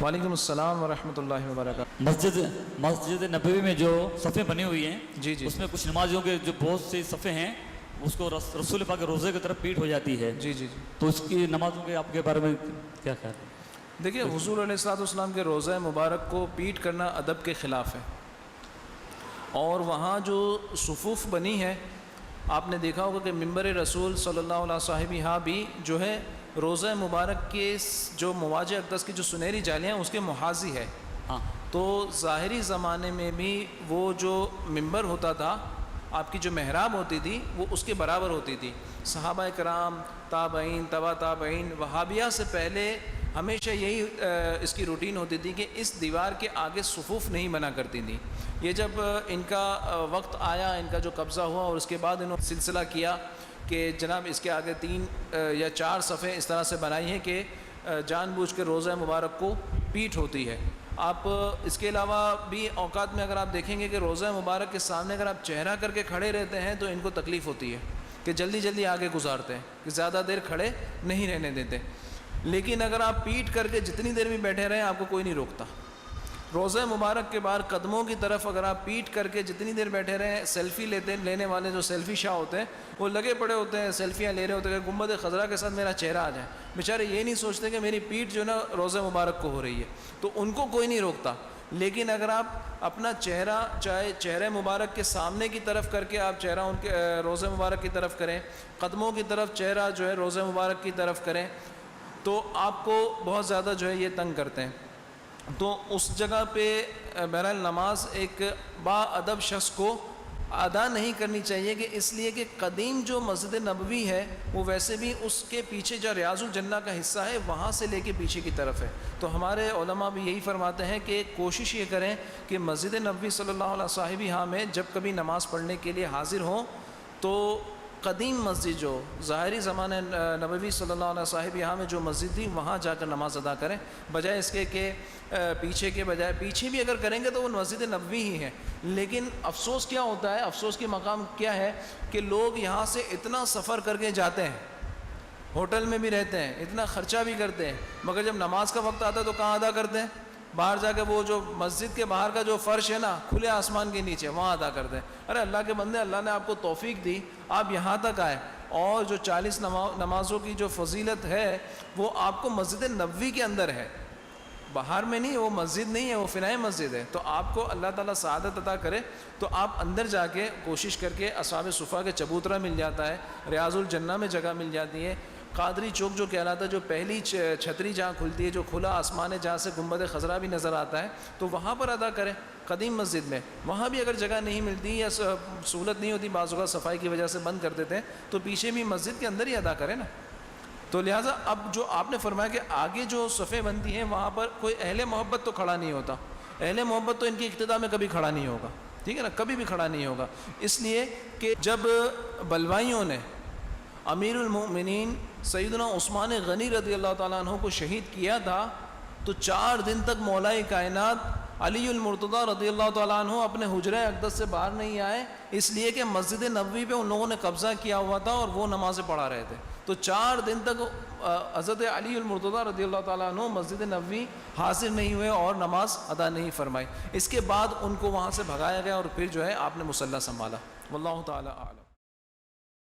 وعلیکم السلام ورحمۃ اللہ وبرکاتہ۔ مسجد نبوی میں جو صفیں بنی ہوئی ہیں جی جی اس میں کچھ نمازیوں کے جو بہت سی صفیں ہیں اس کو رسول پاک کے روزے کی طرف پیٹ ہو جاتی ہے، جی جی جی تو اس کی نمازوں کے آپ کے بارے میں کیا خیال ہے؟ دیکھیے، حضور علیہ الصلوۃ والسلام کے روزہ مبارک کو پیٹ کرنا ادب کے خلاف ہے، اور وہاں جو صفوف بنی ہے آپ نے دیکھا ہوگا کہ منبر رسول صلی اللہ علیہ وسلم بھی جو ہے روزہ مبارک کے جو مواجہ اقدس کی جو سنہری جالیاں ہیں اس کے محاذی ہے۔ ہاں، تو ظاہری زمانے میں بھی وہ جو منبر ہوتا تھا، آپ کی جو محراب ہوتی تھی وہ اس کے برابر ہوتی تھی۔ صحابہ کرام، تابعین، تبع تابعین، وہابیہ سے پہلے ہمیشہ یہی اس کی روٹین ہوتی تھی کہ اس دیوار کے آگے صفوف نہیں بنا کرتی تھیں۔ یہ جب ان کا وقت آیا، ان کا جو قبضہ ہوا، اور اس کے بعد انہوں نے سلسلہ کیا کہ جناب اس کے آگے 3 یا 4 صفیں اس طرح سے بنائی ہیں کہ جان بوجھ کے روزہ مبارک کو پیٹ ہوتی ہے۔ آپ اس کے علاوہ بھی اوقات میں اگر آپ دیکھیں گے کہ روزہ مبارک کے سامنے اگر آپ چہرہ کر کے کھڑے رہتے ہیں تو ان کو تکلیف ہوتی ہے کہ جلدی جلدی آگے گزارتے ہیں کہ زیادہ دیر کھڑے نہیں رہنے دیتے، لیکن اگر آپ پیٹ کر کے جتنی دیر بھی بیٹھے رہیں آپ کو کوئی نہیں روکتا۔ روزہ مبارک کے بعد قدموں کی طرف اگر آپ پیٹ کر کے جتنی دیر بیٹھے رہیں، سیلفی لینے والے جو سیلفی شاہ ہوتے ہیں وہ لگے پڑے ہوتے ہیں، سیلفیاں لے رہے ہوتے ہیں کہ گنبد خضرا کے ساتھ میرا چہرہ آ جائے۔ بیچارے یہ نہیں سوچتے کہ میری پیٹ جو ہے نا روزہ مبارک کو ہو رہی ہے، تو ان کو کوئی نہیں روکتا۔ لیکن اگر آپ اپنا چہرہ چاہے چہرے مبارک کے سامنے کی طرف کر کے آپ چہرہ ان کے روزہ مبارک کی طرف کریں، قدموں کی طرف چہرہ جو ہے روزہ مبارک کی طرف کریں، تو آپ کو بہت زیادہ جو ہے یہ تنگ کرتے ہیں۔ تو اس جگہ پہ بہرحال نماز ایک با ادب شخص کو ادا نہیں کرنی چاہیے، کہ اس لیے کہ قدیم جو مسجد نبوی ہے وہ ویسے بھی اس کے پیچھے جو ریاض الجنہ کا حصہ ہے وہاں سے لے کے پیچھے کی طرف ہے۔ تو ہمارے علماء بھی یہی فرماتے ہیں کہ کوشش یہ کریں کہ مسجد نبوی صلی اللہ علیہ وسلم میں جب کبھی نماز پڑھنے کے لیے حاضر ہوں تو قدیم مسجد جو ظاہری زمانہ نبوی صلی اللہ علیہ وسلم میں جو مسجد تھی وہاں جا کر نماز ادا کریں، بجائے اس کے کہ پیچھے کے بجائے پیچھے بھی اگر کریں گے تو وہ مسجد نبوی ہی ہے۔ لیکن افسوس کیا ہوتا ہے، افسوس کی مقام کیا ہے کہ لوگ یہاں سے اتنا سفر کر کے جاتے ہیں، ہوٹل میں بھی رہتے ہیں، اتنا خرچہ بھی کرتے ہیں، مگر جب نماز کا وقت آتا ہے تو کہاں ادا کرتے ہیں؟ باہر جا کے وہ جو مسجد کے باہر کا جو فرش ہے نا کھلے آسمان کے نیچے وہاں ادا کرتے ہیں۔ ارے اللہ کے بندے، اللہ نے آپ کو توفیق دی، آپ یہاں تک آئے، اور جو 40 نمازوں کی جو فضیلت ہے وہ آپ کو مسجد نبوی کے اندر ہے، باہر میں نہیں، وہ مسجد نہیں ہے، وہ فنائے مسجد ہے۔ تو آپ کو اللہ تعالیٰ سعادت عطا کرے تو آپ اندر جا کے کوشش کر کے اصحاب صفا کے چبوترا مل جاتا ہے، ریاض الجنہ میں جگہ مل جاتی ہے، قادری چوک جو کہلاتا ہے، جو پہلی چھتری جہاں کھلتی ہے، جو کھلا آسمان ہے جہاں سے گنبد خضرا بھی نظر آتا ہے، تو وہاں پر ادا کریں قدیم مسجد میں۔ وہاں بھی اگر جگہ نہیں ملتی یا سہولت نہیں ہوتی، بعض اوقات صفائی کی وجہ سے بند کر دیتے ہیں، تو پیچھے بھی مسجد کے اندر ہی ادا کریں نا۔ تو لہٰذا اب جو آپ نے فرمایا کہ آگے جو صفیں بنتی ہیں وہاں پر کوئی اہل محبت تو کھڑا نہیں ہوتا، اہل محبت تو ان کی ابتدا میں کبھی کھڑا نہیں ہوگا، ٹھیک ہے نا، کبھی بھی کھڑا نہیں ہوگا، اس لیے کہ جب بلوائیوں نے امیر المؤمنین سیدنا عثمان غنی رضی اللہ تعالیٰ عنہ کو شہید کیا تھا تو 4 دن تک مولا کائنات علی المرتضیٰ رضی اللہ تعالیٰ عنہ اپنے حجرہ اقدس سے باہر نہیں آئے، اس لیے کہ مسجد نبوی پہ ان لوگوں نے قبضہ کیا ہوا تھا اور وہ نمازیں پڑھا رہے تھے۔ تو 4 دن تک حضرت علی المرتضیٰ رضی اللہ تعالیٰ عنہ مسجد نبوی حاضر نہیں ہوئے اور نماز ادا نہیں فرمائی۔ اس کے بعد ان کو وہاں سے بھگایا گیا اور پھر جو ہے آپ نے مصلی سنبھالا۔ واللہ تعالیٰ اعلم۔